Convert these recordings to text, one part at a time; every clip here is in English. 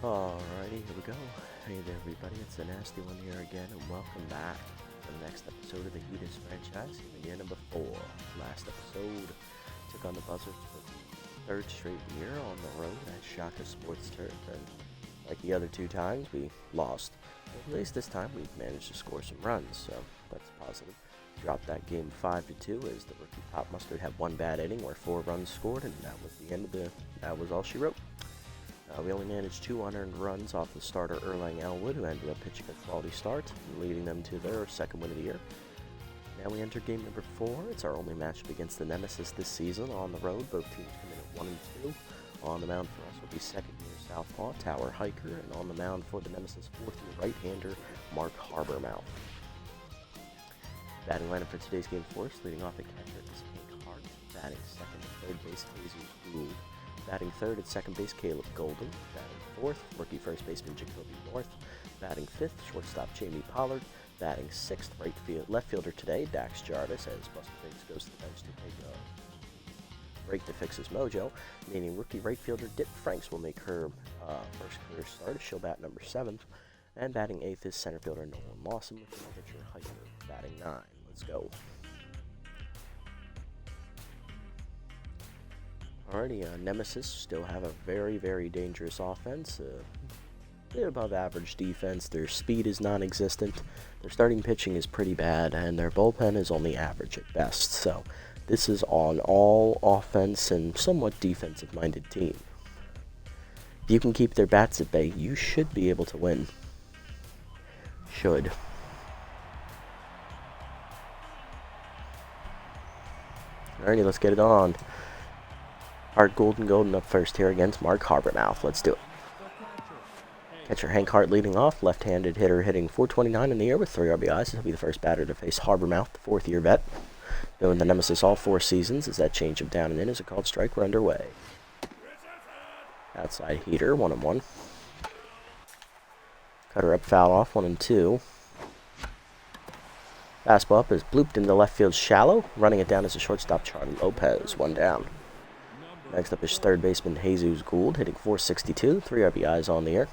Alrighty, here we go. Hey there everybody, it's the Nasty One here again, and welcome back to the next episode of the Heaters franchise, year number 4. Last episode took on the Buzzards for the third straight year on the road at Shaka Sports Turf, and like the other two times, we lost. At least this time we managed to score some runs, so that's positive. Dropped that game 5-2 as the rookie Pop Mustard had one bad inning where 4 runs scored, and that was the end of that was all she wrote. We only managed 2 unearned runs off the starter Erlang Elwood, who ended up pitching a quality start, leading them to their second win of the year. Now we enter game number 4. It's our only matchup against the Nemesis this season on the road. Both teams come in at 1-2. On the mound for us will be second-year southpaw Tower Hiker, and on the mound for the Nemesis fourth-year right-hander Mark Harbormouth. Batting lineup for today's game for us, leading off at catcher is Hank Hart, batting second at third base Jesus Gould. Batting third at second base, Caleb Golden. Batting fourth, rookie first baseman Jacoby North. Batting fifth, shortstop Jamie Pollard. Batting sixth, left fielder today, Dax Jarvis, as Buster Biggs goes to the bench to take a break to fix his mojo. Meaning rookie right fielder Dit Franks will make her first career start as she'll bat number 7. And batting eighth is center fielder Nolan Lawson with the pitcher Hiker batting 9. Let's go. Alrighty, Nemesis still have a very, very dangerous offense. Bit above average defense. Their speed is non-existent. Their starting pitching is pretty bad, and their bullpen is only average at best. So this is an all offense and somewhat defensive-minded team. If you can keep their bats at bay, you should be able to win. Should. Alrighty, let's get it on. Hart Golden up first here against Mark Harbormouth. Let's do it. Catcher Hank Hart leading off. Left-handed hitter hitting .429 in the air with 3 RBIs. He'll be the first batter to face Harbormouth, the fourth-year vet. Doing the Nemesis all 4 seasons as that change of down and in is a called strike. We're underway. Outside heater, 1-1. Cutter up, foul off, 1-2. Fastball up is blooped into left field shallow. Running it down is a shortstop Charlie Lopez, 1 down. Next up is third baseman Jesus Gould, hitting .462, 3 RBIs on the air.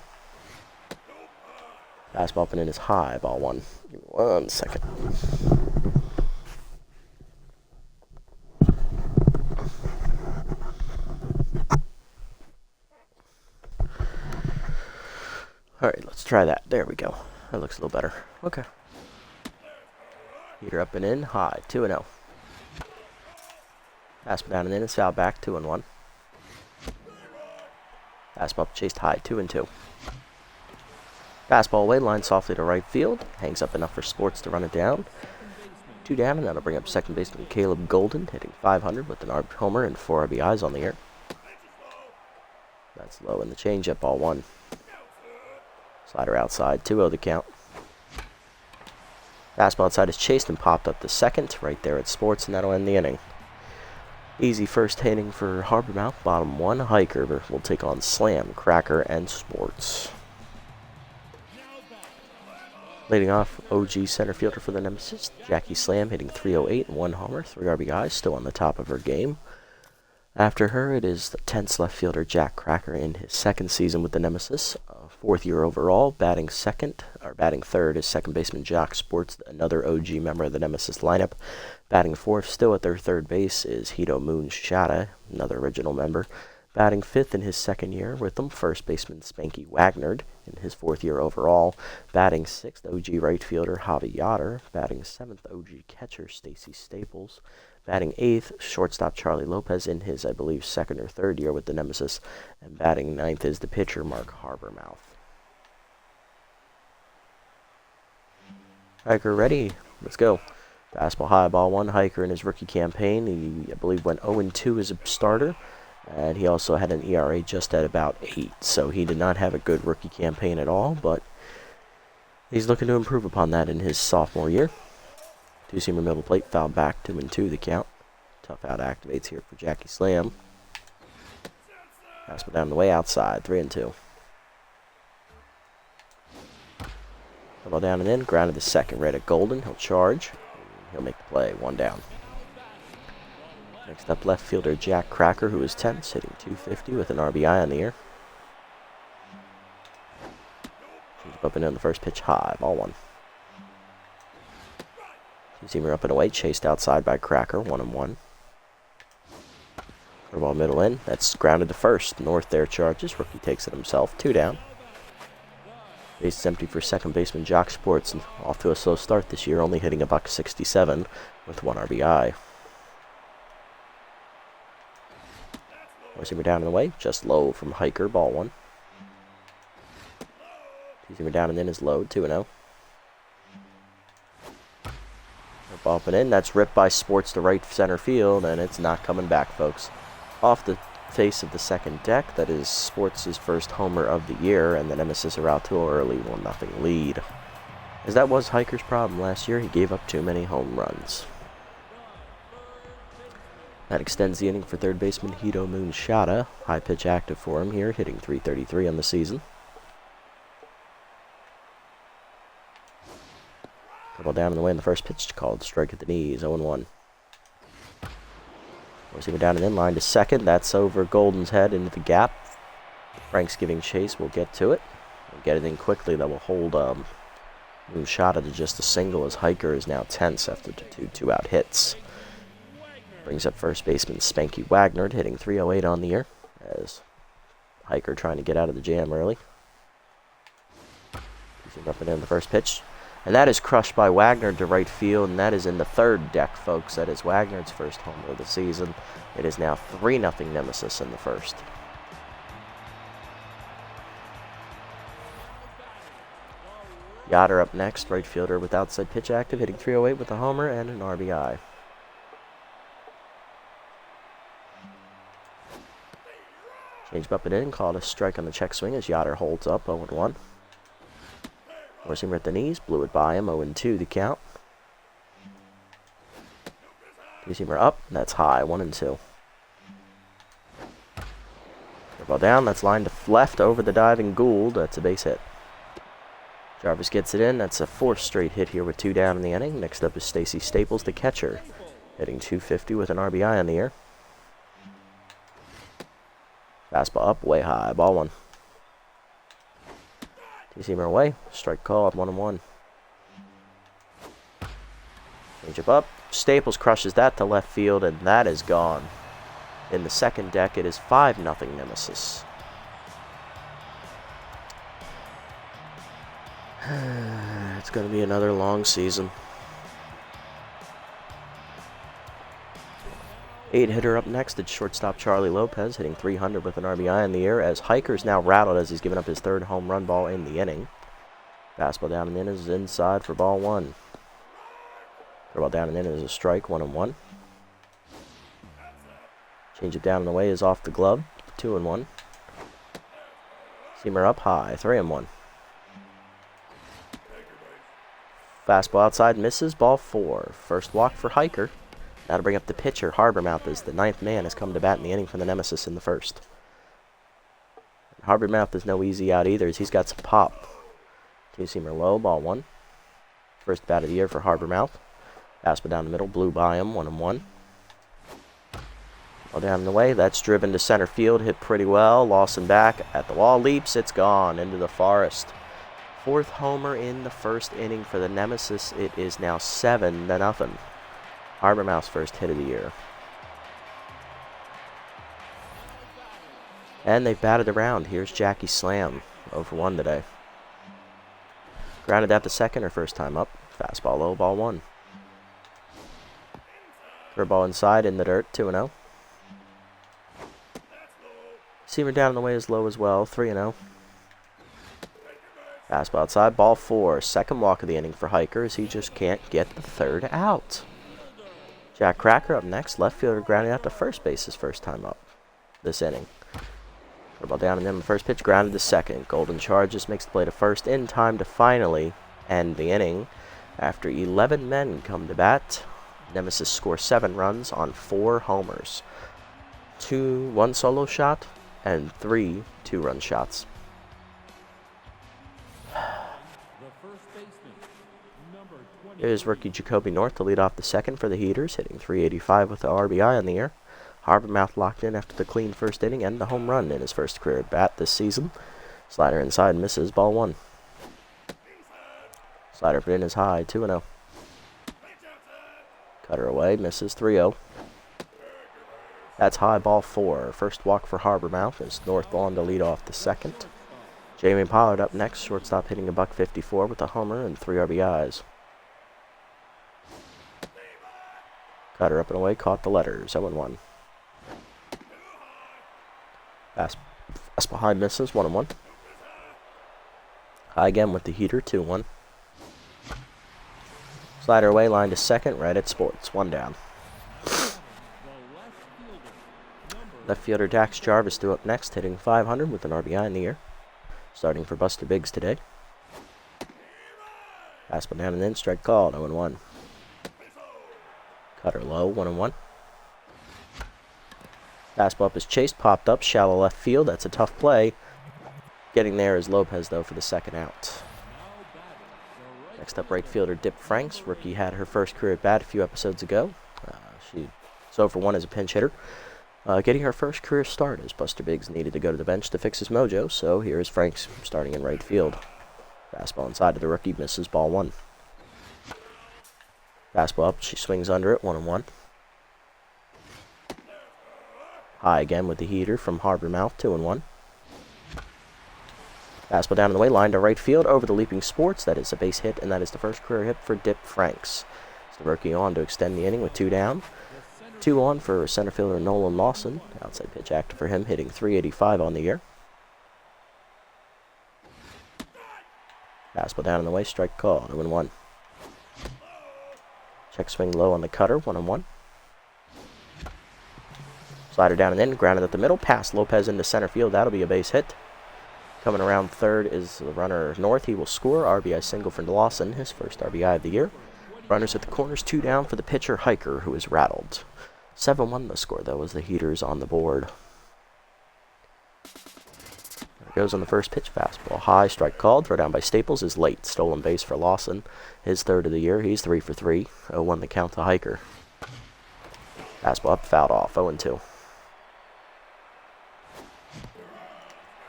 Fastball up and in is high, ball 1. Give me 1 second. Alright, let's try that. There we go. That looks a little better. Okay. Heater up and in, high, 2-0. Fastball down and in, it's foul back, 2-1. Fastball up, chased high, 2-2. Fastball away, line softly to right field. Hangs up enough for Sports to run it down. 2 down, and that'll bring up second baseman Caleb Golden, hitting .500 with an homer and 4 RBIs on the air. That's low in the changeup, ball 1. Slider outside, 2-0 the count. Fastball outside is chased and popped up to second, right there at Sports, and that'll end the inning. Easy first inning for Harbormouth. Bottom 1, Hiker will take on Slam, Cracker, and Sports. Leading off, OG center fielder for the Nemesis, Jackie Slam, hitting .308 and 1 homer, 3 RBIs, still on the top of her game. After her, it is the tense left fielder Jack Cracker in his second season with the Nemesis, 4th year overall. Batting third is second baseman Jock Sports, another OG member of the Nemesis lineup. Batting fourth, still at their third base, is Hito Moon Shada, another original member. Batting fifth in his second year with them, first baseman Spanky Wagnerd in his 4th year overall. Batting sixth, OG right fielder Javi Yoder. Batting seventh, OG catcher Stacy Staples. Batting 8th, shortstop Charlie Lopez in his, I believe, 2nd or 3rd year with the Nemesis. And batting 9th is the pitcher Mark Harbormouth. Hiker ready? Let's go. Fastball high, ball 1. Hiker in his rookie campaign, he, I believe, went 0-2 as a starter. And he also had an ERA just at about 8. So he did not have a good rookie campaign at all, but he's looking to improve upon that in his sophomore year. 2-seamer middle plate, foul back, 2-2 the count. Tough out activates here for Jackie Slam. Fastball down the way outside, 3-2. Ball down and in, grounded to second, right at Golden. He'll charge. He'll make the play, 1 down. Next up, left fielder Jack Cracker, who is tense, hitting .250 with an RBI on the year. Up and in the first pitch high. Ball 1. Two-seamer up and away. Chased outside by Cracker. 1-1. Ball middle in. That's grounded to first. North there charges. Rookie takes it himself. 2 down. Base is empty for second baseman Jock Sports. And off to a slow start this year. Only hitting $167 with 1 RBI. Four-seamer down and away. Just low from Hiker. Ball 1. Two-seamer down and in is low. 2-0. Ball up and in. That's ripped by Sports to right center field. And it's not coming back, folks. Off the face of the second deck, that is Sports' first homer of the year, and the Nemesis are out to an early 1-0 lead. As that was Hiker's problem last year, he gave up too many home runs. That extends the inning for third baseman Hito Moonshada. High pitch active for him here, hitting .333 on the season. Ball down in the way in the first pitch, called strike at the knees, 0-1. Four-seamer down and in, line to second. That's over Golden's head into the gap. Frank's giving chase. We'll get to it. We'll get it in quickly. That will hold Moonshada to just a single, as Hiker is now tense after two out hits. Brings up first baseman Spanky Wagner, hitting .308 on the year, as Hiker trying to get out of the jam early. He's up and in the first pitch. And that is crushed by Wagner to right field, and that is in the third deck, folks. That is Wagner's first homer of the season. It is now 3-0 Nemesis in the first. Yoder up next, right fielder with outside pitch active, hitting .308 with a homer and an RBI. Changed up and in, called a strike on the check swing as Yoder holds up 0-1. Four-seamer at the knees, blew it by him, 0-2 the count. Two-seamer up, that's high, 1-2. Ball down, that's lined to left over the diving Gould, that's a base hit. Jarvis gets it in, that's a 4th straight hit here with 2 down in the inning. Next up is Stacy Staples, the catcher, hitting .250 with an RBI on the year. Fastball up, way high, ball 1. Two-seamer away, strike call at 1-1. Change up, Staples crushes that to left field, and that is gone. In the second deck, it is 5-0 Nemesis. It's going to be another long season. 8-hitter up next, it's shortstop Charlie Lopez, hitting .300 with an RBI in the air, as Hiker's now rattled as he's given up his 3rd home run ball in the inning. Fastball down and in is inside for ball 1. Curveball down and in is a strike, 1-1. Change it down and away is off the glove, 2-1. Seamer up high, 3-1. Fastball outside misses, ball 4. First walk for Hiker. That'll bring up the pitcher, Harbormouth, as the 9th man has come to bat in the inning for the Nemesis in the first. Harbormouth is no easy out either, as he's got some pop. Two-seamer low, ball 1. First bat of the year for Harbormouth. Fastball down the middle, blew by him, 1-1. Ball down in the way, that's driven to center field, hit pretty well. Lawson back at the wall, leaps, it's gone into the forest. 4th homer in the first inning for the Nemesis. It is now 7-0. Harbormouth's first hit of the year. And they've batted around. Here's Jackie Slam, 0-for-1 today. Grounded at the second or first time up. Fastball low, ball 1. Curveball inside in the dirt, 2-0. Seamer down in the way is low as well, 3-0. Fastball outside, ball 4. Second walk of the inning for Hiker, as he just can't get the 3rd out. Jack Cracker up next, left fielder grounded out to first base his first time up this inning. Ball down and in the first pitch, grounded to second. Golden charges, makes the play to first in time to finally end the inning. After 11 men come to bat, Nemesis scores 7 runs on 4 homers. 1 solo shot and 3 2-run shots. Here's rookie Jacoby North to lead off the second for the Heaters, hitting .385 with the RBI on the year. Harbormouth locked in after the clean first inning and the home run in his first career at bat this season. Slider inside misses, ball 1. Slider for in is high, 2-0. Cutter away, misses, 3-0. That's high, ball 4. First walk for Harbormouth as North on to lead off the second. Jamie Pollard up next, shortstop hitting a .154 with a homer and 3 RBIs. Cutter up and away, caught the letters, 0-1. Pass behind, misses, 1-1. High again with the heater, 2-1. Slider away, line to second, right at Sports, 1 down. Left fielder Dax Jarvis due up next, hitting .500 with an RBI in the year. Starting for Buster Biggs today. Fastball down and in, strike called, 0-1. Cutter low, 1-1. Fastball up is chased, popped up, shallow left field. That's a tough play. Getting there is Lopez, though, for the second out. Next up, right fielder Dip Franks. Rookie had her first career at bat a few episodes ago. She's 0-for-1 as a pinch hitter. Getting her first career start as Buster Biggs needed to go to the bench to fix his mojo. So here is Franks starting in right field. Fastball inside to the rookie, misses, ball 1. Fastball up, she swings under it, 1-1. High again with the heater from Harbormouth, 2-1. Fastball down in the way, line to right field, over the leaping Sports. That is a base hit, and that is the first career hit for Dip Franks. So the rookie on to extend the inning with 2 down. 2 on for center fielder Nolan Lawson. Outside pitch active for him, hitting .385 on the year. Fastball down in the way, strike called, 0-1. Check swing low on the cutter, 1-1. Slider down and in, grounded at the middle, past Lopez into center field. That'll be a base hit. Coming around third is the runner North. He will score. RBI single for Lawson, his first RBI of the year. Runners at the corners, 2 down for the pitcher Hiker, who is rattled. 7-1 the score, though, as the heaters on the board. There goes on the first pitch, fastball high, strike called. Throw down by Staples is late. Stolen base for Lawson, his third of the year. He's 3 for 3. 0-1 the count to Hiker. Fastball up, fouled off, 0-2.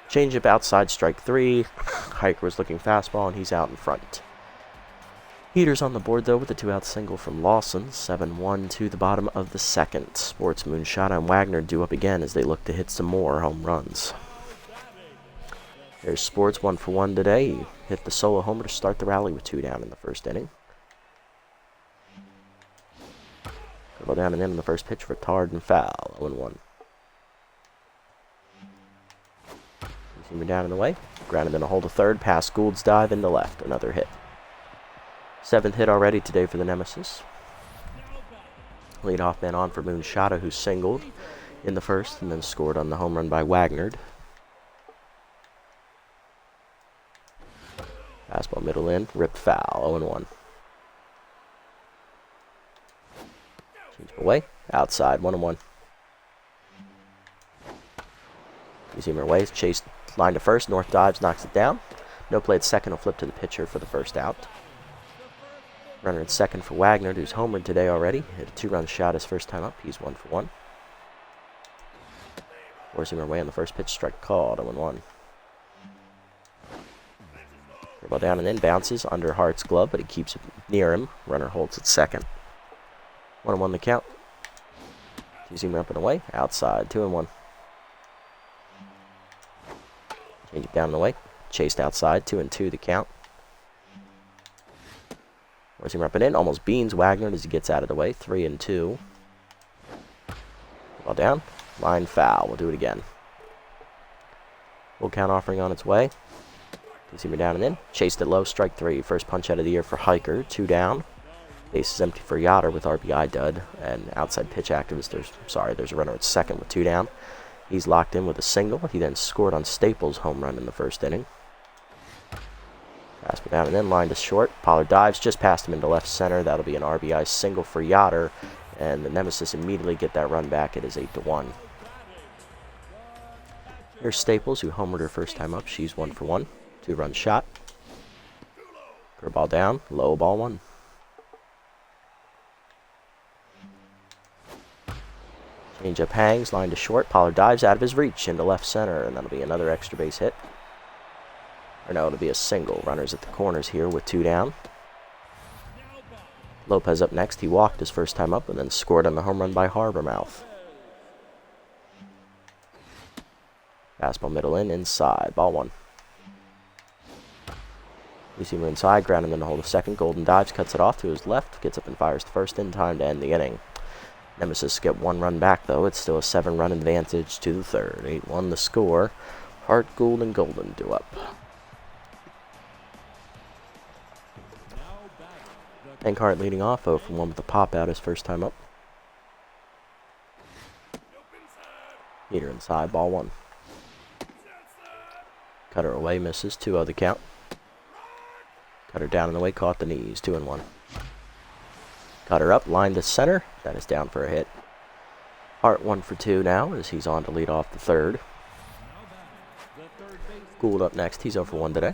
Changeup outside, strike 3. Hiker was looking fastball, and he's out in front. Heaters on the board, though, with a 2-out single from Lawson. 7-1 to the bottom of the second. Sports, Moonshot, and Wagner due up again as they look to hit some more home runs. There's Sports, 1-for-1 today. He hit the solo homer to start the rally with 2 down in the first inning. Go down and in the first pitch, retard and foul, 0-1. Seamer down in the way. Grounded in a hole to third. Past Gould's dive into left. Another hit. 7th hit already today for the Nemesis. Leadoff man on for Moonshot, who singled in the first and then scored on the home run by Wagner. Fastball middle in. Ripped foul. 0-1. Change away. Outside. 1-1. Seamer away. Chased. Line to first, North dives, knocks it down. No play at second, will flip to the pitcher for the first out. Runner at second for Wagner, who's homered today already. Hit a 2-run shot his first time up. He's 1-for-1. Forcing away on the first pitch, strike called, 0-1. Ball down and in, bounces under Hart's glove, but he keeps it near him. Runner holds at second. 1-1 the count. Seamer up and away, outside, 2-1. Change it down the way. Chased outside. 2-2 the count. Forcing up and in. Almost beans Wagner as he gets out of the way. 3-2. Ball down. Line foul. We'll do it again. Full count offering on its way. Seamer down and in. Chased it low. Strike 3. First punch out of the year for Hiker. 2 down. Base is empty for Yoder with RBI dud. And outside pitch activist. There's a runner at second with 2 down. He's locked in with a single. He then scored on Staples' home run in the first inning. Fastball down and in, line to short. Pollard dives just past him into left center. That'll be an RBI single for Yoder. And the Nemesis immediately get that run back. It is 8-1. Here's Staples, who homered her first time up. She's 1-for-1. 2-run shot. Curve ball down. Low, ball 1. Changeup hangs, line to short. Pollard dives out of his reach into left center, and that'll be another extra base hit. Or no, it'll be a single. Runners at the corners here with 2 down. Lopez up next. He walked his first time up and then scored on the home run by Harbormouth. Fastball middle inside. Ball 1. We see him inside, grounding in the hole to second. Golden dodge, cuts it off to his left, gets up and fires to first in time to end the inning. Nemesis get 1 run back, though. It's still a 7-run advantage to the third. 8-1 the score. Hart, Gould, and Golden due up. Hart leading off, 0 for 1 with the pop out his first time up. Heater inside, ball 1. Cutter away, misses, 2-0 the count. Cutter down and away, caught the knees, 2-1. Cutter up, line to center, that is down for a hit. Hart 1 for 2 now as he's on to lead off the third. Gould up next, he's 0 for 1 today.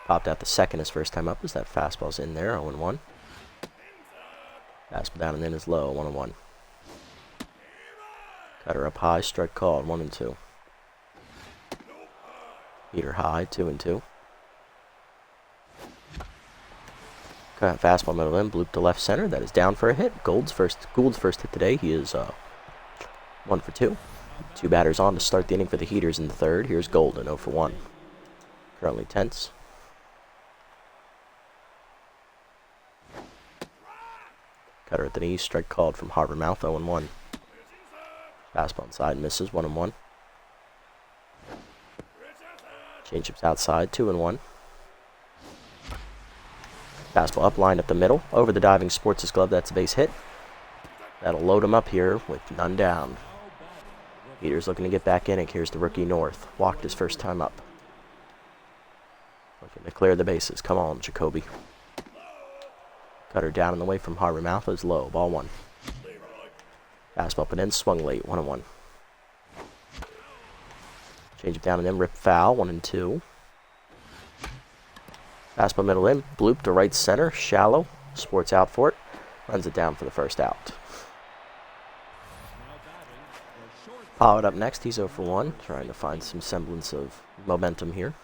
Popped out the second his first time up as that fastball's in there, 0-1. Fastball down and in is low, 1-1. Cutter up high, strike called, 1-2. Heater high, 2-2. Fastball middle in, bloop to left center, that is down for a hit. Gould's first hit today, he is 1 for 2. 2 batters on to start the inning for the Heaters in the third. Here's Golden, 0 for 1. Currently tense. Cutter at the knees, strike called from Harbormouth, 0-1. Fastball inside, misses, 1-1. Changeup's outside, 2-1. Fastball up, line up the middle, over the diving Sports' glove, that's a base hit. That'll load him up here with none down. Peter's looking to get back in, and here's the rookie North. Walked his first time up. Looking to clear the bases, come on, Jacoby. Cutter down and away from Harbormouth is low, ball 1. Fastball up and in, swung late, 1-1. Change it down and in, rip foul, 1-2. Fastball middle in, bloop to right center, shallow. Sports out for it, runs it down for the first out. Pollard up next, he's 0 for 1, trying to find some semblance of momentum here.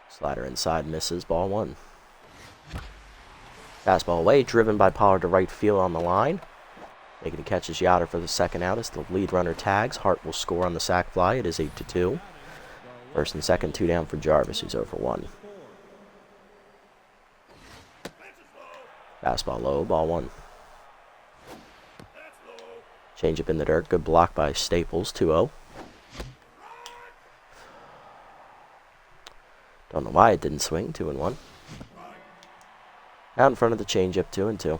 Slider inside, misses, ball 1. Fastball away, driven by Pollard to right field on the line. Making a catch is Yoder for the second out as the lead runner tags. Hart will score on the sac fly. It is 8-2. First and second, 2 down for Jarvis, who's 0 for 1. Fastball low, ball 1. Change up in the dirt, good block by Staples, 2-0. Don't know why it didn't swing, 2-1. Out in front of the changeup, 2-2.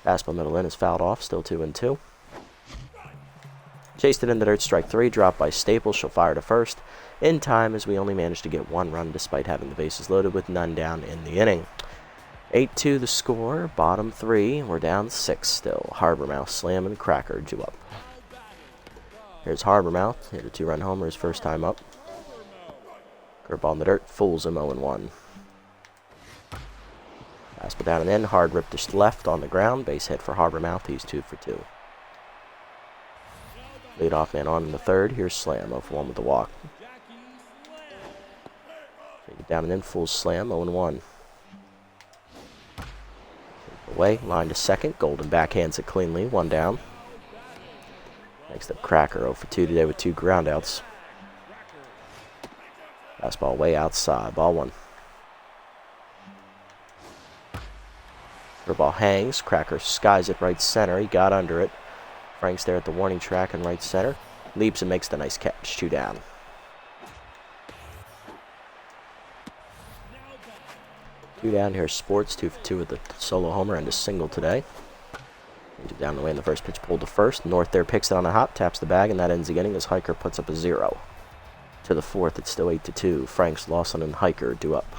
Fastball middle in is fouled off, still 2-2. Chased it in the dirt, strike 3, dropped by Staples. She'll fire to first in time as we only managed to get 1 run despite having the bases loaded with none down in the inning. 8-2 the score, bottom 3. We're down 6 still. Harbormouth, Slam, and Cracker due up. Here's Harbormouth, hit a 2-run homer his first time up. Curveball in the dirt, fools him 0-1. Fastball down and in, hard rip to left on the ground, base hit for Harbormouth, he's 2 for 2. Leadoff man on in the third, here's Slam, 0 for 1 with the walk. Take it down and in, full Slam, 0-1. Away, line to second, Golden backhands it cleanly, 1 down. Next up, Cracker, 0 for 2 today with 2 groundouts. Fastball way outside, ball 1. Ball hangs, Cracker skies it right center, he got under it. Frank's there at the warning track in right center. Leaps and makes the nice catch, 2 down. Two down here, Sports, 2 for 2 with the solo homer and a single today. Change it down the way in the first pitch, pulled to first. North there picks it on a hop, taps the bag, and that ends the inning as Hiker puts up a 0. To the fourth, it's still 8-2. Franks, Lawson, and Hiker due up.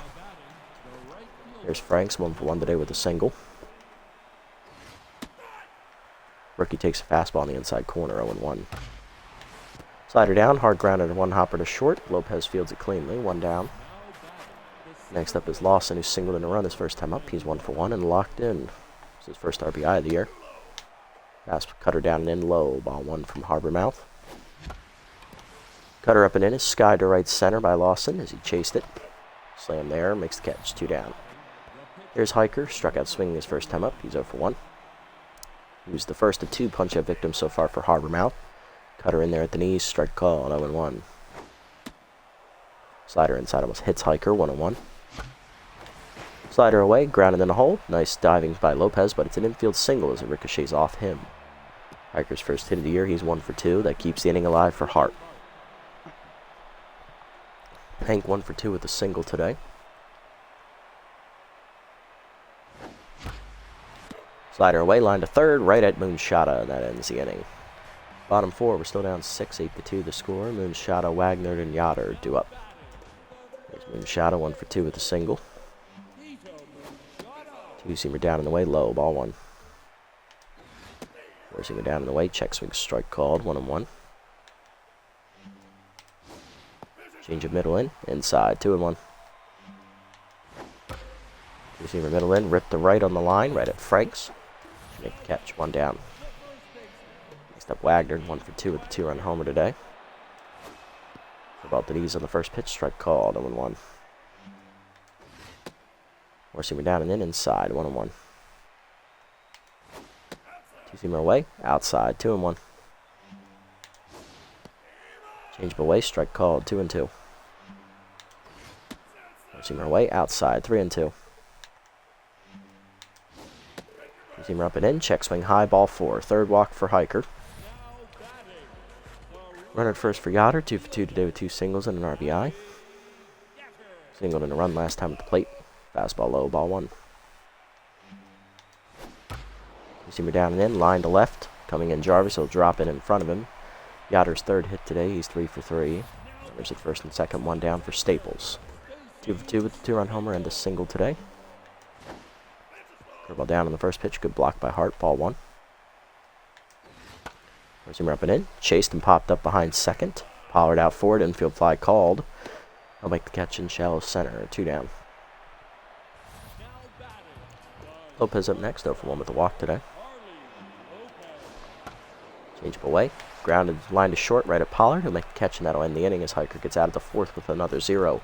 Here's Franks, 1 for 1 today with a single. Rookie takes a fastball on the inside corner, 0-1. Slider down, hard grounded and 1 hopper to short. Lopez fields it cleanly, 1 down. Next up is Lawson, who singled in a run his first time up. He's 1 for 1 and locked in. It's his first RBI of the year. Fast cutter down and in low, ball 1 from Harbormouth. Cutter up and in is skied to right center by Lawson as he chased it. Slam there, makes the catch, 2 down. Here's Hiker, struck out swinging his first time up. He's 0 for 1. He was the first of 2 punch-out victims so far for Harbormouth. Cutter in there at the knees, strike call, 0-1. Slider inside almost hits Hiker, 1-1. Slider away, grounded in a hole. Nice diving by Lopez, but it's an infield single as it ricochets off him. Hiker's first hit of the year, he's 1 for 2. That keeps the inning alive for Hart. Hank 1 for 2 with a single today. Slider away, line to third, right at Moonshada, and that ends the inning. Bottom 4, we're still down 6, 8-2 the score. Moonshada, Wagner, and Yoder due up. There's Moonshada, 1 for 2 with a single. 2-seamer down in the way, low, ball 1. 4-seamer down in the way, check swing strike called, 1-1. Change of middle in, inside, 2-1. 2-seamer middle in, rip the right on the line, right at Franks. Make the catch, 1 down. Next up Wagner, 1 for 2 with the 2-run homer today. About the knees on the first pitch, strike called, 0-1. 4-seamer down and in, inside, 1-1. 2-seamer away, outside, 2-1. Change away, strike called, 2-2. 4-seamer away, outside, 3-2. 2-seamer up and in, check swing high, ball 4. Third walk for Hiker. Runner at first for Yoder, 2 for 2 today with 2 singles and an RBI. Singled in a run last time at the plate. Fastball low, ball 1. 2-seamer down and in, line to left. Coming in Jarvis, he'll drop in front of him. Yoder's third hit today, he's 3 for 3. Runners at first and second, 1 down for Staples. 2 for 2 with the 2-run homer and a single today. Curveball down on the first pitch, good block by Hart, ball 1. 4-seamer up and in, chased and popped up behind second. Pollard out forward, infield fly called. He'll make the catch in shallow center, 2 down. Lopez up next, 0 for 1 with a walk today. Change up away, grounded line to short, right at Pollard. He'll make the catch and that'll end the inning as Hiker gets out of the 4th with another 0.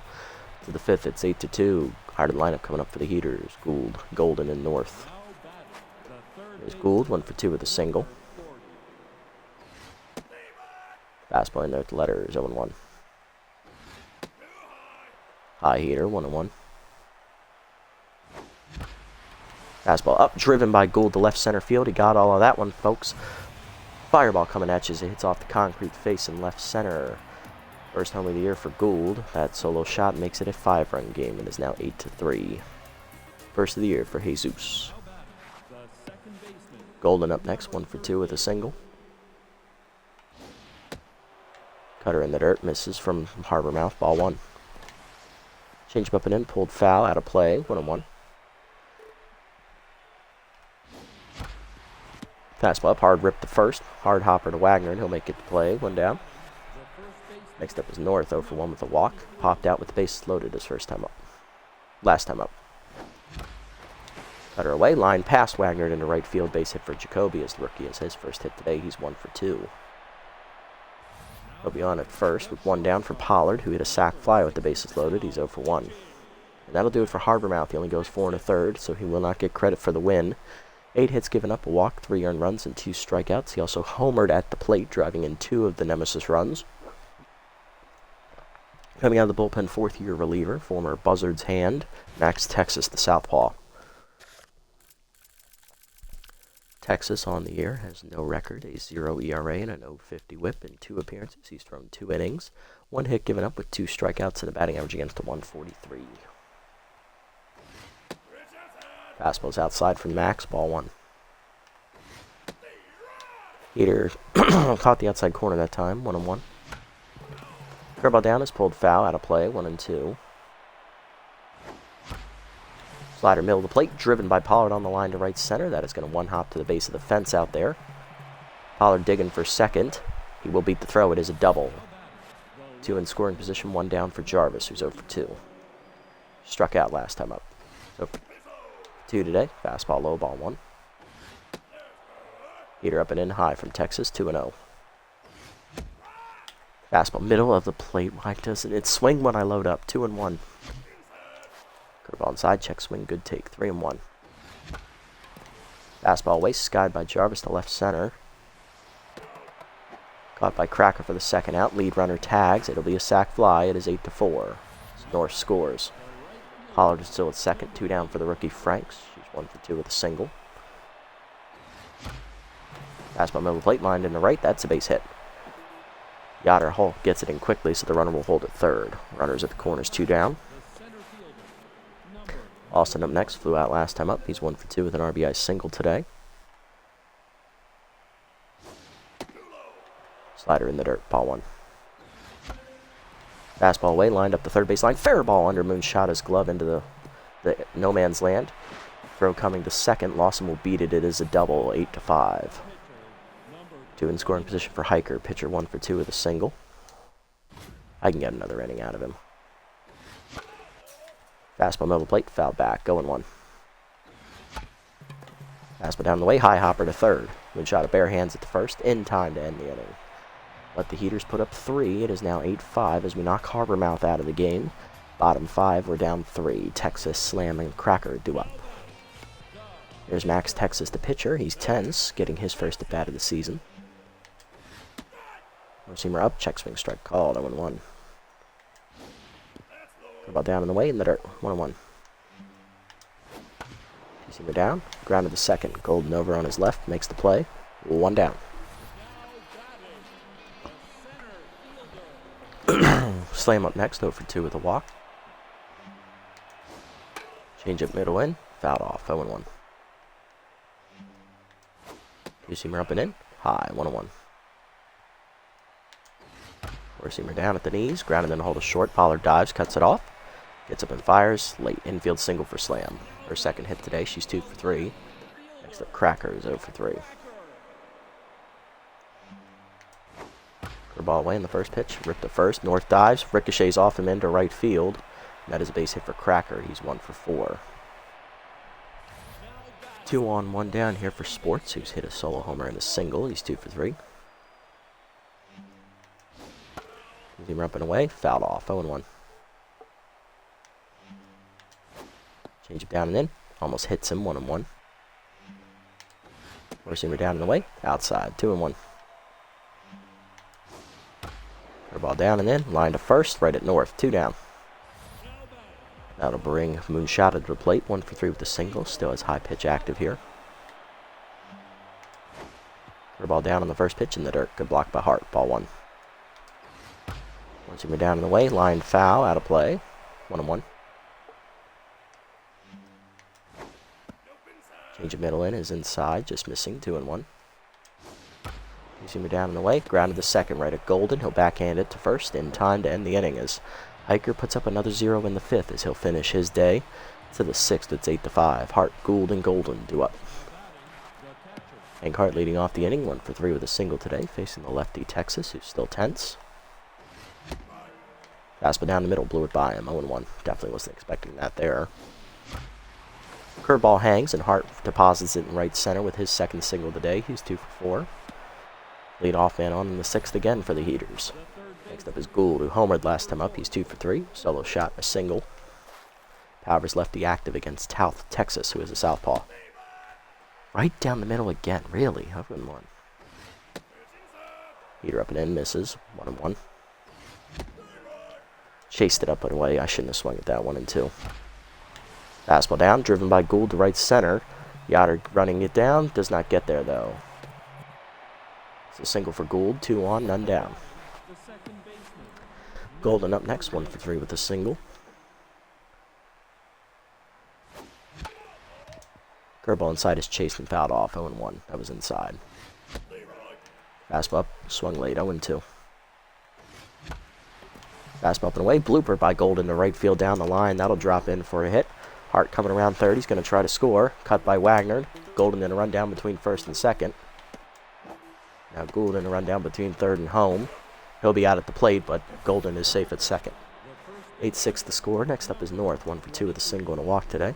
To the 5th, it's 8-2. Harder lineup coming up for the Heaters. Gould, Golden, and North. There's Gould, 1 for 2 with a single. Fastball in there at the letters, 0-1. High heater, 1-1. Fastball up, driven by Gould to left center field. He got all of that one, folks. Fireball coming at you as it hits off the concrete face in left center. First home of the year for Gould. That solo shot makes it a 5-run game and is now 8-3. First of the year for Jesus. Golden up next, 1 for 2 with a single. Cutter in the dirt, misses from Harbormouth, ball 1. Change up and in, pulled foul, out of play, 1-1. Fastball up, hard rip the first. Hard hopper to Wagner, and he'll make it to play, 1 down. Next up is North, 0 for 1 with a walk. Popped out with the bases loaded his first time up. Last time up. Cutter away, line past Wagner into right field, base hit for Jacoby as the rookie is his first hit today. He's 1 for 2. He'll be on at first with 1 down for Pollard, who hit a sac fly with the bases loaded. He's 0 for 1. And that'll do it for Harbormouth. He only goes 4 1/3, so he will not get credit for the win. 8 hits given up, a walk, 3 earned runs, and 2 strikeouts. He also homered at the plate, driving in 2 of the Nemesis runs. Coming out of the bullpen, 4th-year reliever, former Buzzard's hand, Max Texas, the southpaw. Texas on the year has no record, a 0 ERA and an 0.50 whip in 2 appearances. He's thrown 2 innings, 1 hit given up with 2 strikeouts and a batting average against a 143. Fastball's outside from Max, ball 1. Heater caught the outside corner that time, 1-1. Curveball down is pulled foul, out of play, 1-2. Slider middle of the plate, driven by Pollard on the line to right center. That is going to 1-hop to the base of the fence out there. Pollard digging for second. He will beat the throw. It is a double. 2 in scoring position, 1 down for Jarvis, who's 0 for 2. Struck out last time up. 0 for 2 today. Fastball low, ball 1. Heater up and in high from Texas, 2-0. Fastball middle of the plate. Why doesn't it swing when I load up? 2-1. Curveball inside, check swing, good take, 3-1. Fastball away, skied by Jarvis to left center. Caught by Cracker for the second out. Lead runner tags. It'll be a sac fly. It is 8-4. North scores. Pollard is still at second. 2 down for the rookie Franks. She's 1 for 2 with a single. Fastball middle plate, lined in the right. That's a base hit. Yoder Hall gets it in quickly, so the runner will hold at third. Runners at the corners, 2 down. Austin up next. Flew out last time up. He's 1 for 2 with an RBI single today. Slider in the dirt, ball 1. Fastball away, lined up the third baseline. Fair ball under Moonshot, his glove into the no man's land. Throw coming to second. Lawson will beat it. It is a double, 8-5. 2 in scoring position for Hiker. Pitcher 1 for 2 with a single. I can get another inning out of him. Fastball middle plate, foul back, 0-1. Fastball down the way, high hopper to third. Moonshot a bare hands at the first, in time to end the inning. Let the Heaters put up 3. It is now 8-5 as we knock Harbormouth out of the game. Bottom 5, we're down 3. Texas, Slam, and Cracker do up. There's Max Texas, the pitcher. He's tense, getting his first at bat of the season. Seamer up, check swing, strike called, 0-1. Curveball down in the way, in the dirt, 1-1. Seamer down, grounded to second. Golden over on his left, makes the play. 1 down. Slam up next, 0 for 2 with a walk. Change up middle in, fouled off, 0-1. Two-seamer up and in, high, 1-1. Four-seamer down at the knees, grounded in to hold a short. Pollard dives, cuts it off, gets up and fires. Late infield single for Slam. Her second hit today, she's 2 for 3. Next up, Cracker is 0 for 3. Ball away in the first pitch, ripped to first. North dives, ricochets off him into right field. And that is a base hit for Cracker. He's 1 for 4. 2 on, 1 down here for Sports, who's hit a solo homer and a single. He's 2 for 3. Zoomer up and away, fouled off, 0-1. Change it down and in, almost hits him, 1-1. Four-seamer down and away, outside, 2-1. Ball down and in, line to first, right at north, 2 down. That'll bring Moonshot to the plate, 1 for 3 with a single, still has high pitch active here. Ball down on the first pitch in the dirt, good block by Hart, ball 1. One seamer down and away, line foul, out of play, 1-1. Change of middle in is inside, just missing, 2-1. Seamer down and away, grounded to second, right at Golden. He'll backhand it to first in time to end the inning as Hiker puts up another 0 in the 5th as he'll finish his day. To the 6th, it's 8-5. Hart, Gould, and Golden do up. Hank Hart leading off the inning, 1 for 3 with a single today, facing the lefty Texas, who's still tense. Fastball down the middle, blew it by him, 0-1. Definitely wasn't expecting that there. Curveball hangs, and Hart deposits it in right center with his second single today. He's 2 for 4. Lead off man on in the 6th again for the Heaters. Next up is Gould, who homered last time up. He's 2 for 3. Solo shot and a single. Powers lefty active against Touth, Texas, who is a southpaw. Right down the middle again. Really? 0-1. Heater up and in, misses. 1-1. Chased it up and away. I shouldn't have swung at that, 1-2. Fastball down, driven by Gould to right center. Yoder running it down. Does not get there, though. A single for Gould, 2 on, none down. Golden up next, 1 for 3 with a single. Curveball inside is chased and fouled off, 0-1. That was inside. Fastball up, swung late, 0-2. Fastball up and away, blooper by Golden to right field down the line. That'll drop in for a hit. Hart coming around third, he's going to try to score. Cut by Wagner. Golden in a run down between first and second. Now Gould in a run down between third and home. He'll be out at the plate, but Golden is safe at second. 8-6 the score. Next up is North, 1 for 2 with a single and a walk today.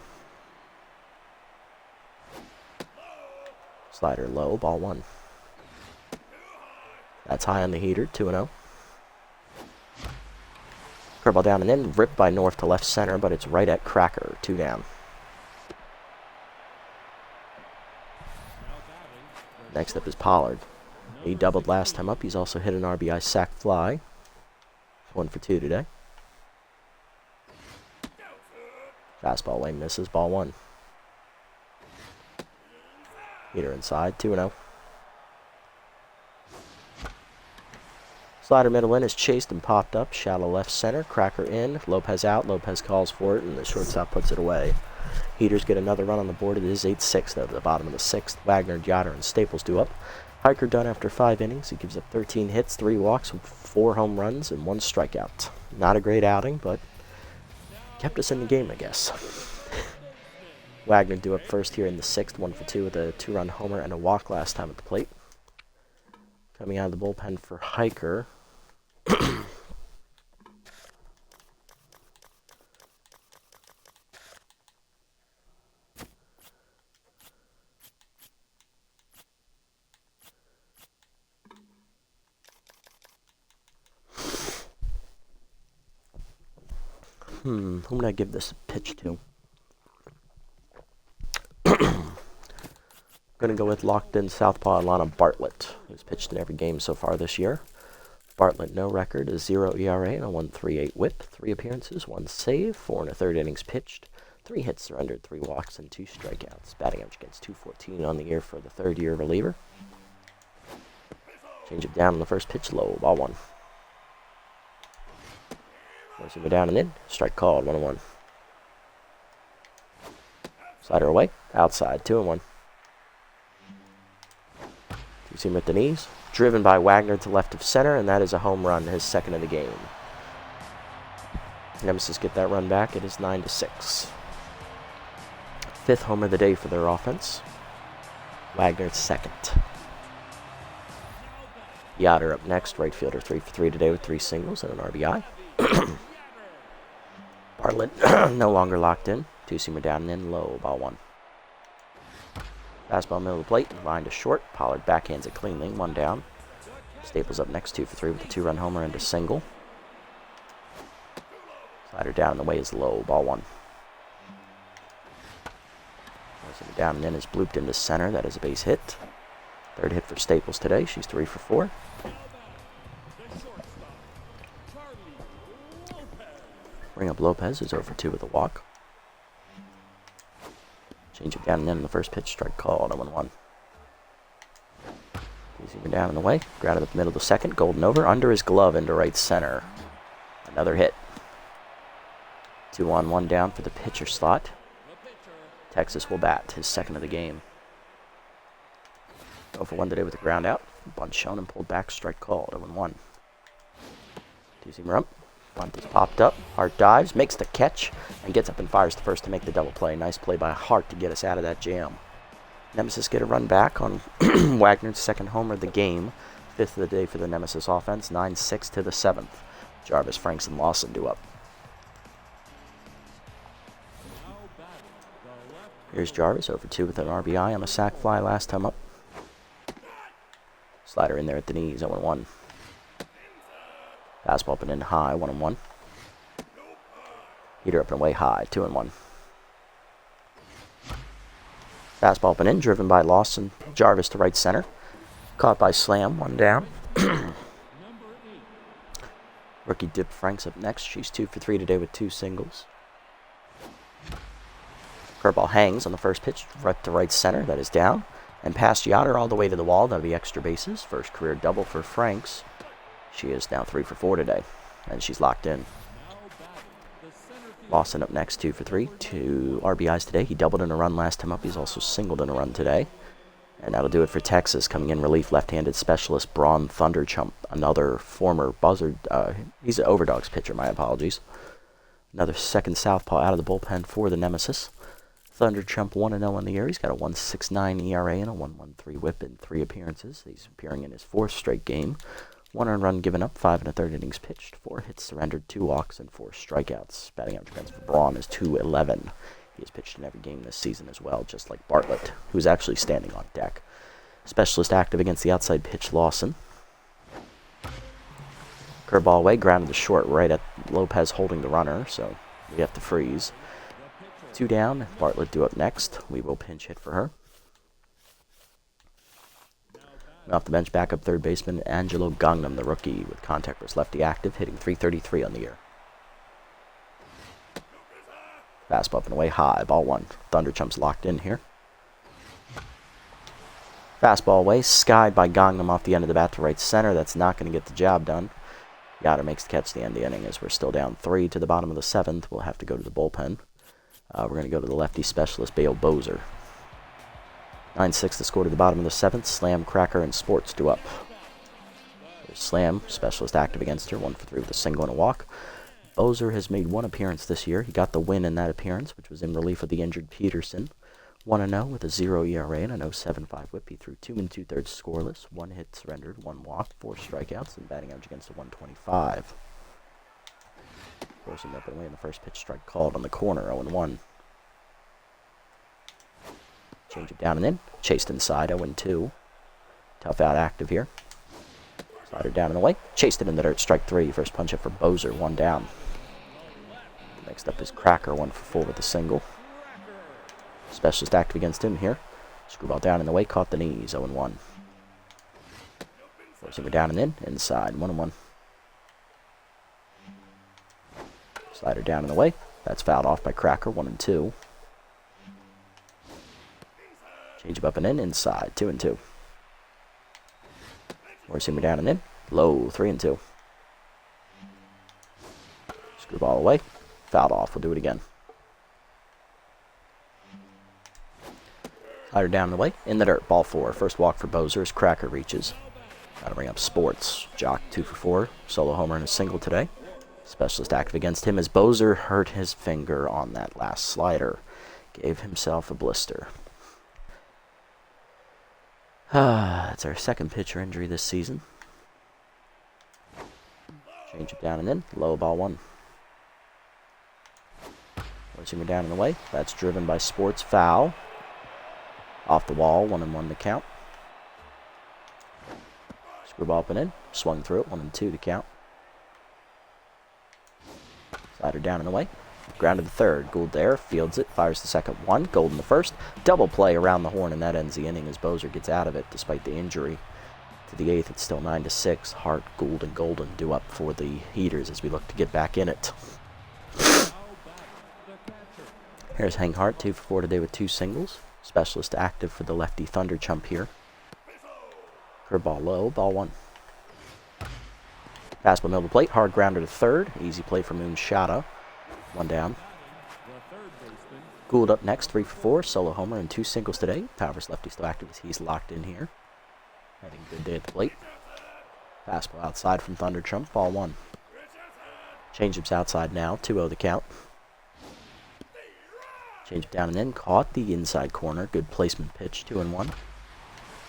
Slider low, ball 1. That's high on the heater, 2-0. Curveball down and in, ripped by North to left center, but it's right at Cracker, 2 down. Next up is Pollard. He doubled last time up. He's also hit an RBI sac fly. 1 for 2 today. Fastball away, misses, ball 1. Heater inside, 2-0. Slider middle in is chased and popped up. Shallow left center. Cracker in. Lopez out. Lopez calls for it, and the shortstop puts it away. Heaters get another run on the board. It is 8-6, though, to the bottom of the 6th. Wagner, Yoder, and Staples do up. Hiker done after 5 innings. He gives up 13 hits, 3 walks, 4 home runs, and 1 strikeout. Not a great outing, but kept us in the game, I guess. Wagner due up first here in the 6th, 1 for 2 with a 2-run homer and a walk last time at the plate. Coming out of the bullpen for Hiker. Whom would I give this pitch to? Going to go with locked-in southpaw Alana Bartlett, who's pitched in every game so far this year. Bartlett, no record, a 0 ERA and a 1.38 whip, 3 appearances, 1 save, 4 1/3 innings pitched, 3 hits surrendered, 3 walks, and 2 strikeouts. Batting average against .214 on the year for the 3rd-year reliever. Change it down on the first pitch, low, ball 1. Forcing it down and in, strike called, 1-1. Slider away, outside, 2-1. Two-seamer at the knees, driven by Wagner to left of center, and that is a home run, his 2nd of the game. Nemesis get that run back. It is 9-6. 5th homer of the day for their offense. Wagner's 2nd. Yoder up next, right fielder, 3 for 3 today with 3 singles and an RBI. Bartlett no longer locked in. Two-seamer down and in, low, ball 1. Fastball middle of the plate, line to short. Pollard backhands it cleanly, 1 down. Staples up next, 2 for 3 with a 2-run homer and a single. Slider down and the way is low, ball 1. Down and in is blooped into center. That is a base hit. 3rd hit for Staples today. She's 3 for 4. Bring up Lopez, who's 0 for 2 with a walk. Change it down and in the first pitch, strike called, 0-1. Easy down and away. Grounded up the middle of the 2nd. Golden over, under his glove into right center. Another hit. 2 on, 1 down for the pitcher slot. Texas will bat, his 2nd of the game. 0 for 1 today with a ground out. Bunt shown and pulled back, strike called, 0-1. Two-seamer up. Bunt is popped up. Hart dives, makes the catch, and gets up and fires the first to make the double play. Nice play by Hart to get us out of that jam. Nemesis get a run back on Wagner's 2nd homer of the game. 5th of the day for the Nemesis offense. 9-6 to the 7th. Jarvis, Franks, and Lawson do up. Here's Jarvis, 0 for 2 with an RBI on a sac fly last time up. Slider in there at the knees, 0-1. Fastball up and in high, 1-1. Heater up and away high, 2-1. Fastball up and in, driven by Lawson. Jarvis to right center. Caught by Slam, 1 down. Rookie Dip Franks up next. She's 2 for 3 today with 2 singles. Curveball hangs on the first pitch, right to right center. That is down. And past Yoder all the way to the wall. That'll be extra bases. First career double for Franks. She is now 3 for 4 today, and she's locked in. Lawson up next, 2 for 3. 2 RBIs today. He doubled in a run last time up. He's also singled in a run today. And that'll do it for Texas. Coming in relief, left-handed specialist Braun Thunderchump, another former Buzzard. He's an Overdogs pitcher, my apologies. Another 2nd southpaw out of the bullpen for the Nemesis. Thunderchump 1-0 in the year. He's got a 1.69 ERA and a 1.13 whip in 3 appearances. He's appearing in his 4th straight game. 1 earned run given up, 5 1/3 innings pitched, 4 hits surrendered, 2 walks, and 4 strikeouts. Batting average against for Braun is .211. He has pitched in every game this season as well, just like Bartlett, who's actually standing on deck. Specialist active against the outside pitch, Lawson. Curveball away, grounded to short right at Lopez holding the runner, so we have to freeze. 2 down, Bartlett due up next. We will pinch hit for her. Off the bench, backup third baseman Angelo Gangnam, the rookie, with contact versus lefty active, hitting .333 on the year. Fastball up and away, high, ball 1. Thunder Chump's locked in here. Fastball away, skied by Gangnam off the end of the bat to right center. That's not going to get the job done. Yoder makes the catch at the end of the inning as we're still down 3 to the bottom of the 7th. We'll have to go to the bullpen. We're going to go to the lefty specialist, Bale Bozer. 9-6 the score to the bottom of the 7th. Slam, Cracker, and Sports due up. There's Slam, specialist active against her, 1 for 3 with a single and a walk. Bozer has made 1 appearance this year. He got the win in that appearance, which was in relief of the injured Peterson. 1-0 with a 0 ERA and an 0.75 whip. He threw 2 2/3 scoreless, 1 hit surrendered, 1 walk, 4 strikeouts, and batting average against a 125. Forcing up and away in the first pitch, strike called on the corner, 0-1. Change it down and in, chased inside, 0-2. Tough out active here. Slider down and away, chased it in the dirt, strike 3. First punch up for Bozer, 1 down. Next up is Cracker, 1 for 4 with a single. Specialist active against him here. Screwball down in the way, caught the knees, 0-1. Forcing her down and in, inside, 1-1. Slider down in the way. That's fouled off by Cracker, 1-2. Change him up and in, inside, 2-2. Forcing her down and in, low, 3-2. Screwball away, fouled off, we'll do it again. Slider down the way, in the dirt, ball 4. First walk for Bozer as Cracker reaches. Gotta bring up Sports. Jock 2 for 4, solo homer and a single today. Specialist active against him as Bozer hurt his finger on that last slider. Gave himself a blister. That's our second pitcher injury this season. Change it down and in, low, ball 1. Forcing her down and away. That's driven by Sports, foul. Off the wall, 1-1 to count. Screwball up and in, swung through it, 1-2 to count. Slider down and away. Grounded to third. Gould there, fields it, fires the second 1. Golden the first. Double play around the horn, and that ends the inning as Bozer gets out of it despite the injury. To the 8th, it's still 9-6. Hart, Gould, and Golden due up for the Heaters as we look to get back in it. Here's Hank Hart, 2 for 4 today with 2 singles. Specialist active for the lefty Thunder Chump here. Curveball low, ball 1. Fastball middle of the plate, hard grounder to third. Easy play for Moonshada. 1 down. Gould up next, 3 for 4, solo homer and 2 singles today. Powers lefty still active as he's locked in here. Having a good day at the plate. Fastball outside from Thunder Chump, ball 1. Change-ups outside now, 2-0 the count. Change it down and in, caught the inside corner. Good placement pitch, 2-1.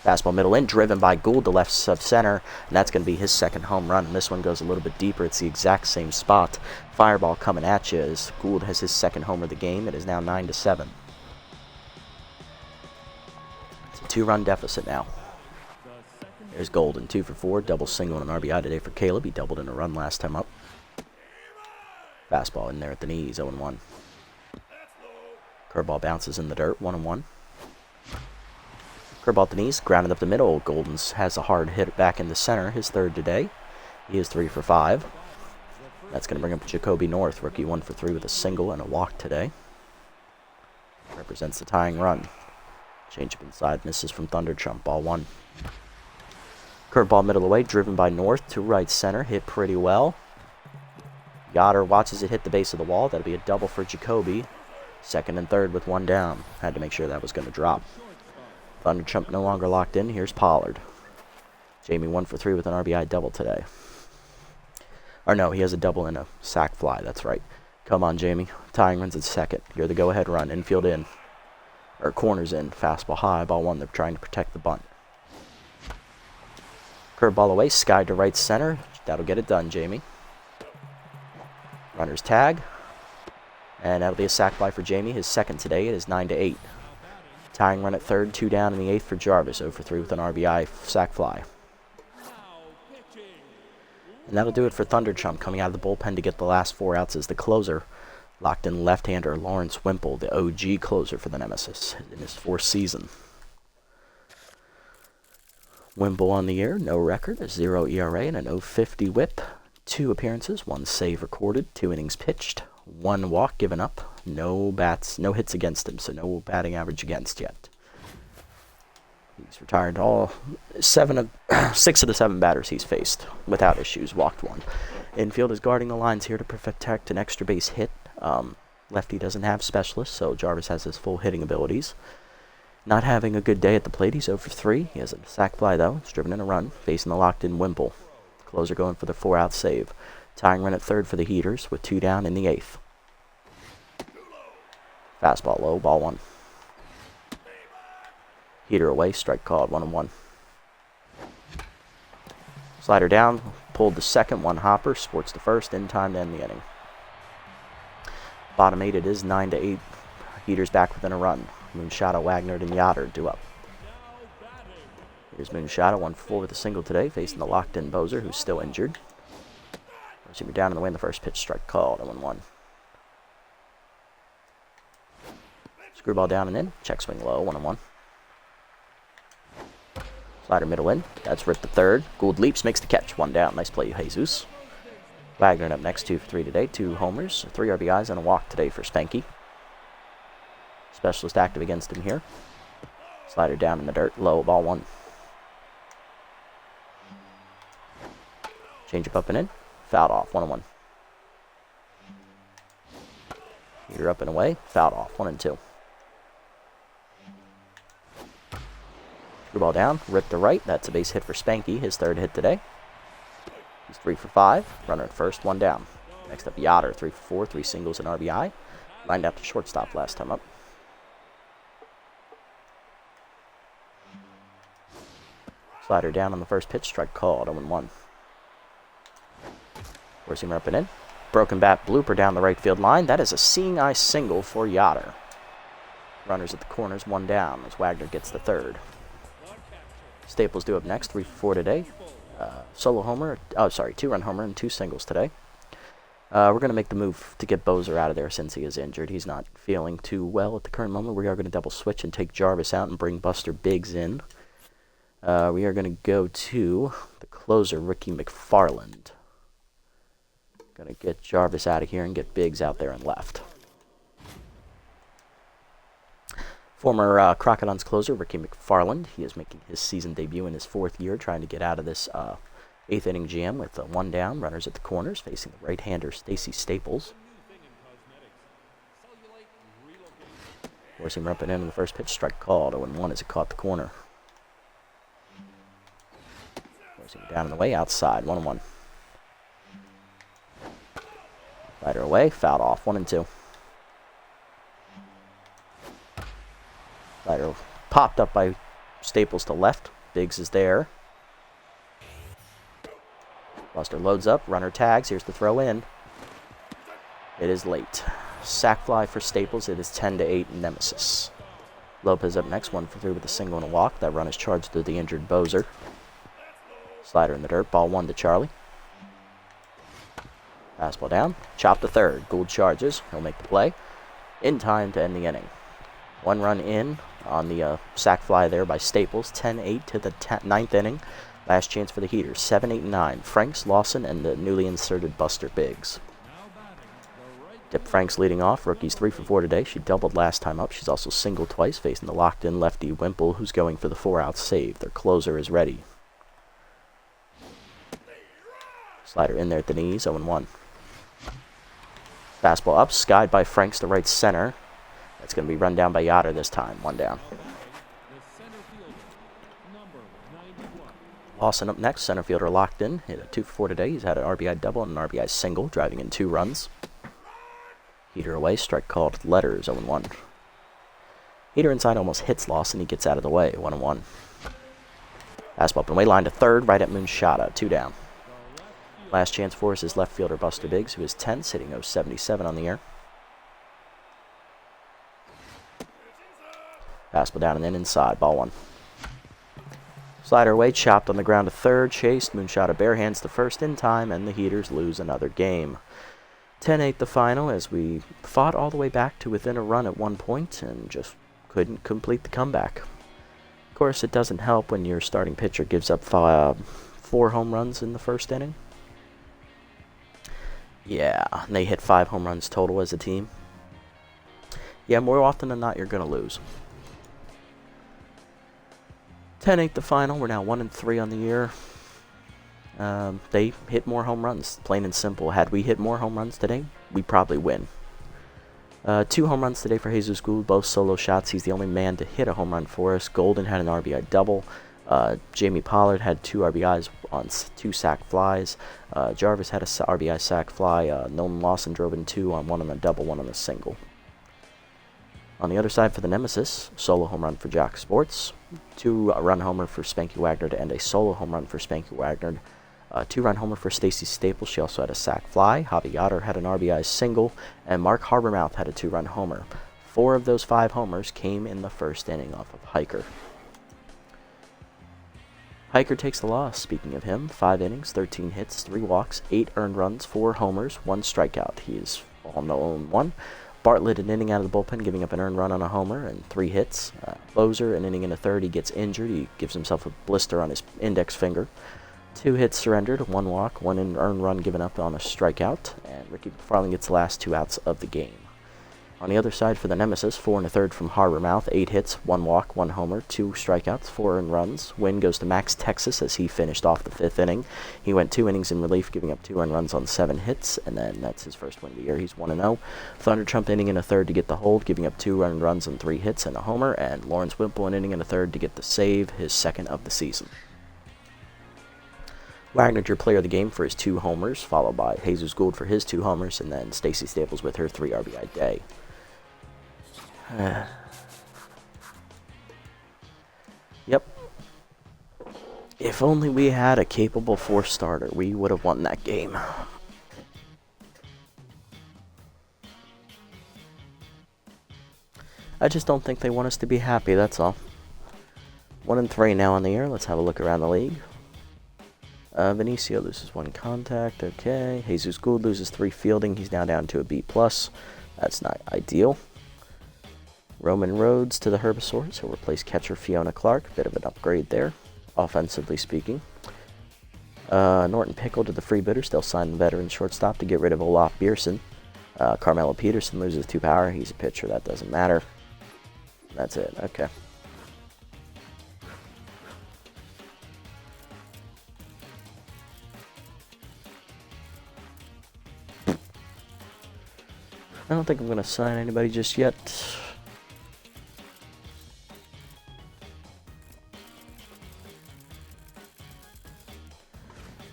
Fastball middle in, driven by Gould to left center, and that's going to be his second home run. And this one goes a little bit deeper. It's the exact same spot. Fireball coming at you as Gould has his second homer of the game. It is now 9-7. It's a 2-run deficit now. There's Golden, 2 for 4, double single and an RBI today for Caleb. He doubled in a run last time up. Fastball in there at the knees, 0-1. Curveball bounces in the dirt, 1-1. Curveball at the knees, grounded up the middle. Golden's has a hard hit back in the center, his third today. He is 3 for 5. That's going to bring up Jacoby North, rookie 1 for 3 with a single and a walk today. Represents the tying run. Change up inside, misses from Thunder Chump, ball 1. Curveball middle away, driven by North to right center, hit pretty well. Yoder watches it hit the base of the wall. That'll be a double for Jacoby. Second and third with 1 down. Had to make sure that was going to drop. Thunder Chump no longer locked in. Here's Pollard. Jamie 1 for 3 with an RBI double today. Or no, he has a double and a sac fly. That's right. Come on, Jamie. Tying runs at second. You're the go-ahead run. Infield in. Or corners in. Fastball high. Ball 1. They're trying to protect the bunt. Curveball away. Sky to right center. That'll get it done, Jamie. Runner's tag. And that'll be a sac fly for Jamie. His second today. It is 9-8. Tying run at third, 2 down in the 8th for Jarvis. 0 for 3 with an RBI sac fly. And that'll do it for Thunder Chum, coming out of the bullpen to get the last 4 outs as the closer. Locked in left-hander Lawrence Wimple, the OG closer for the Nemesis in his 4th season. Wimple on the year, no record, a 0 ERA and an 0.50 whip. 2 appearances, 1 save recorded, 2 innings pitched, 1 walk given up, no hits against him, so no batting average against yet. He's retired all 6 of the 7 batters he's faced without issues, walked 1. Infield is guarding the lines here to protect an extra base hit. Lefty doesn't have specialists, so Jarvis has his full hitting abilities. Not having a good day at the plate, he's 0 for 3. He has a sac fly, though. He's driven in a run, facing the locked-in Wimple. Closer going for the 4-out save. Tying run at third for the Heaters, with 2 down in the 8th. Fastball low, ball 1. Heater away, strike called, 1-1. Slider down, pulled the second, 1 hopper, sports the first, in time to end the inning. Bottom 8, it is 9-8. Heaters back within a run. Moonshot, Wagner, and Yoder due up. Here's Moonshot, 1 for 4 with a single today, facing the locked-in Bozer, who's still injured. Receiver down in the way in the first pitch, strike called, 0-1. Screwball down and in, check swing low, 1-1. Slider middle in, that's ripped to third. Gould leaps, makes the catch, 1 down. Nice play, Jesus. Wagner up next, 2 for 3 today, 2 homers, 3 RBIs, and a walk today for Spanky. Specialist active against him here. Slider down in the dirt, low, ball 1. Change up and in, fouled off, 1-1. Heater up and away, fouled off, 1-2. Screwball down, ripped to right, that's a base hit for Spanky, his 3rd hit today. He's 3 for 5, runner at first, 1 down. Next up, Yoder, 3 for 4, 3 singles and RBI. Lined out to shortstop last time up. Slider down on the first pitch, strike called, 0-1. Forcing him up and in. Broken bat blooper down the right field line. That is a seeing eye single for Yoder. Runners at the corners, 1 down as Wagner gets the 3rd. Staples due up next, 3 for 4 today. Solo homer, 2-run homer and 2 singles today. We're going to make the move to get Bozer out of there since he is injured. He's not feeling too well at the current moment. We are going to double switch and take Jarvis out and bring Buster Biggs in. We are going to go to the closer, Ricky McFarland. Going to get Jarvis out of here and get Biggs out there and left. Former Crocodiles closer, Ricky McFarland. He is making his season debut in his 4th year, trying to get out of this 8th inning GM with 1 down, runners at the corners, facing the right-hander Stacy Staples. Forcing him up and in the first pitch, strike called, 0-1 as it caught the corner. Forcing him down in the way, outside, 1-1. Slider away, fouled off, 1-2. Slider popped up by Staples to left. Biggs is there. Buster loads up, runner tags, here's the throw in. It is late. Sack fly for Staples, it is 10-8 Nemesis. Lopez up next, 1 for 3 with a single and a walk. That run is charged to the injured Bozer. Slider in the dirt, ball 1 to Charlie. Fastball down, chop to third. Gould charges, he'll make the play. In time to end the inning. 1 run in on the sack fly there by Staples. 10-8 to the 9th inning. Last chance for the Heaters. 7, 8, and 9. Franks, Lawson, and the newly inserted Buster Biggs. Dip Franks leading off. Rookie's 3 for 4 today. She doubled last time up. She's also singled twice, facing the locked-in lefty Wimple, who's going for the 4-out save. Their closer is ready. Slider in there at the knees, 0-1. Fastball up, skied by Franks to right center. That's going to be run down by Yoder this time, 1 down. Lawson up next, center fielder locked in. Hit a 2 for 4 today. He's had an RBI double and an RBI single, driving in 2 runs. Heater away, strike called letters, 0-1. Heater inside almost hits Lawson. He gets out of the way, 1-1. Fastball up and away, line to third, right at Moonshot, 2 down. Last chance for us is left fielder Buster Biggs, who is 10th, hitting 0.77 on the year. Fastball down and in inside, ball 1. Slider away, chopped on the ground to third, chased, moonshot of bare hands to first in time, and the Heaters lose another game. 10-8 the final, as we fought all the way back to within a run at one point and just couldn't complete the comeback. Of course, it doesn't help when your starting pitcher gives up 4 home runs in the first inning. Yeah, and they hit 5 home runs total as a team. Yeah, more often than not, you're going to lose. 10-8 the final. We're now 1-3 on the year. They hit more home runs, plain and simple. Had we hit more home runs today, we'd probably win. 2 home runs today for Jesus Gould, both solo shots. He's the only man to hit a home run for us. Golden had an RBI double. Jamie Pollard had 2 RBIs on 2 sac flies. Jarvis had a RBI sac fly. Nolan Lawson drove in 2 on 1 on a double, 1 on a single. On the other side for the Nemesis, solo home run for Jock Sports, 2-run homer for Spanky Wagner, and a solo home run for Spanky Wagner. 2-run homer for Stacy Staples. She also had a sac fly. Javi Otter had an RBI single, and Mark Habermouth had a 2-run homer. 4 of those 5 homers came in the first inning off of Hiker. Hiker takes the loss. Speaking of him, 5 innings, 13 hits, 3 walks, 8 earned runs, 4 homers, 1 strikeout. He is on the 0-1. Bartlett an inning out of the bullpen, giving up an earned run on a homer and 3 hits. Bozer an inning and a third. He gets injured. He gives himself a blister on his index finger. 2 hits surrendered, 1 walk, 1 earned run given up on a strikeout, and Ricky Farling gets the last 2 outs of the game. On the other side for the Nemesis, 4 1/3 from Habermouth, 8 hits, 1 walk, 1 homer, 2 strikeouts, 4 earned runs. Win goes to Max Texas as he finished off the 5th inning. He went 2 innings in relief, giving up 2 earned runs on 7 hits, and then that's his first win of the year. He's 1-0. Thunder Trump inning and a third to get the hold, giving up 2 earned runs on 3 hits and a homer, and Lawrence Wimple an inning and a third to get the save, his 2nd of the season. Wagner drew player of the game for his 2 homers, followed by Jesus Gould for his 2 homers, and then Stacy Staples with her 3 RBI day. Yep. If only we had a capable 4th starter, we would have won that game. I just don't think they want us to be happy, that's all. 1-3 now on the year. Let's have a look around the league. Benicio loses 1 contact, okay. Jesus Gould loses 3 fielding. He's now down to a B+. That's not ideal. Roman Rhodes to the Herbisaurs. He'll replace catcher Fiona Clark. Bit of an upgrade there, offensively speaking. Norton Pickle to the Freebooters. They'll sign the veteran shortstop to get rid of Olaf Bierson. Carmelo Peterson loses 2 power. He's a pitcher. That doesn't matter. That's it. Okay. I don't think I'm going to sign anybody just yet.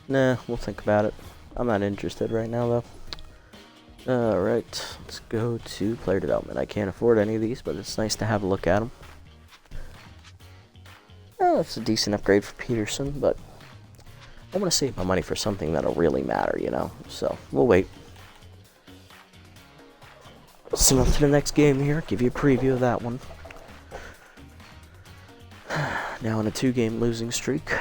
Nah, we'll think about it. I'm not interested right now, though. Alright, let's go to player development. I can't afford any of these, but it's nice to have a look at them. Oh, it's a decent upgrade for Peterson, but I want to save my money for something that'll really matter, you know? So, we'll wait. Let's move to the next game here, give you a preview of that one. Now on a 2-game losing streak.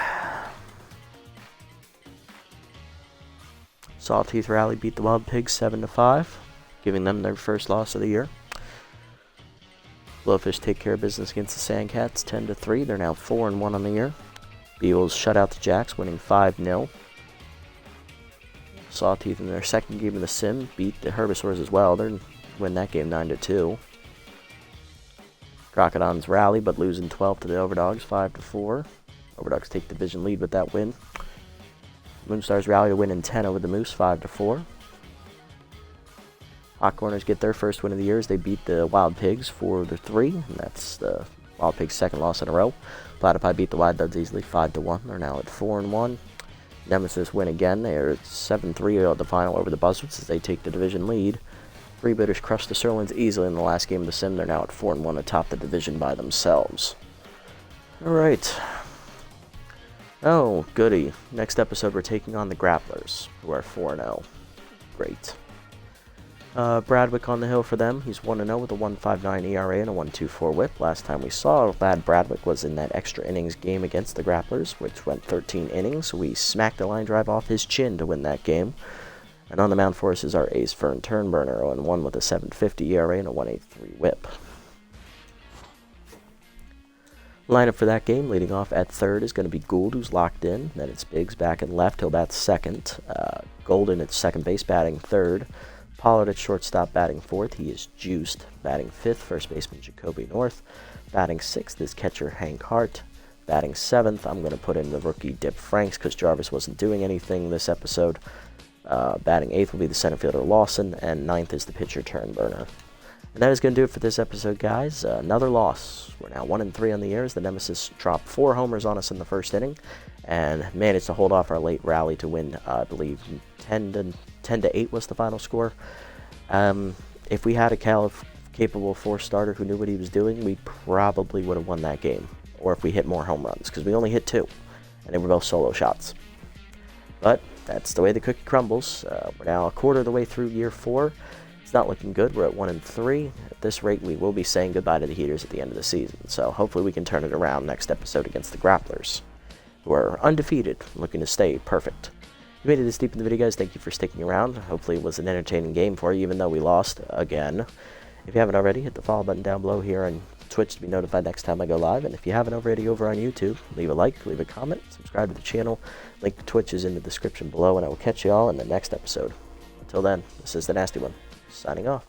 Sawtooth Rally beat the Wild Pigs 7-5, giving them their first loss of the year. Blowfish take care of business against the Sandcats 10-3. They're now 4-1 on the year. Beagles shut out the Jacks, winning 5-0. Sawtooth in their 2nd game of the sim beat the Herbisaurs as well. They're win that game 9-2. Crocodons rally but losing 12 to the Overdogs 5-4. Overdogs take division lead with that win. Moonstars rally to win in 10 over the Moose 5-4. Hot Corners get their first win of the year as they beat the Wild Pigs 4-3, and that's the Wild Pigs' 2nd loss in a row. Platypi beat the Wild Duds easily 5-1. They're now at 4-1. Nemesis win again. They are 7-3 at the final over the Buzzards as they take the division lead. Freebooters crushed the Sirloins easily in the last game of the sim. They're now at 4-1 atop the division by themselves. Alright. Oh, goody. Next episode we're taking on the Grapplers, who are 4-0. Great. Bradwick on the hill for them. He's 1-0 with a 1.59 ERA and a 1.24 whip. Last time we saw Lad Bradwick was in that extra innings game against the Grapplers, which went 13 innings. We smacked the line drive off his chin to win that game. And on the mound for us is our ace, Vern Turnburner, 0-1 with a 7.50 ERA and a 1.83 whip. Lineup for that game, leading off at third, is going to be Gould, who's locked in. Then it's Biggs back and left. He'll bat second. Golden at second base, batting third. Pollard at shortstop, batting fourth. He is juiced. Batting fifth, first baseman Jacoby North. Batting sixth is catcher Hank Hart. Batting seventh, I'm going to put in the rookie Dip Franks because Jarvis wasn't doing anything this episode. Batting eighth will be the center fielder Lawson, and ninth is the pitcher Turnburner. And that is going to do it for this episode, guys. Another loss. We're now 1-3 on the year as the Nemesis dropped 4 homers on us in the first inning and managed to hold off our late rally to win, I believe, 10-8 was the final score. If we had a capable 4-starter who knew what he was doing, we probably would have won that game. Or if we hit more home runs, because we only hit 2, and they were both solo shots. But that's the way the cookie crumbles. We're now a quarter of the way through year 4. It's not looking good. We're at 1-3. At this rate, we will be saying goodbye to the Heaters at the end of the season. So hopefully we can turn it around next episode against the Grapplers, who are undefeated, looking to stay perfect. If you made it this deep in the video, guys, thank you for sticking around. Hopefully it was an entertaining game for you, even though we lost again. If you haven't already, hit the follow button down below here on Twitch to be notified next time I go live. And if you haven't already over on YouTube, leave a like, leave a comment, subscribe to the channel. Link to Twitch is in the description below, and I will catch you all in the next episode. Until then, this is the Nasty One, signing off.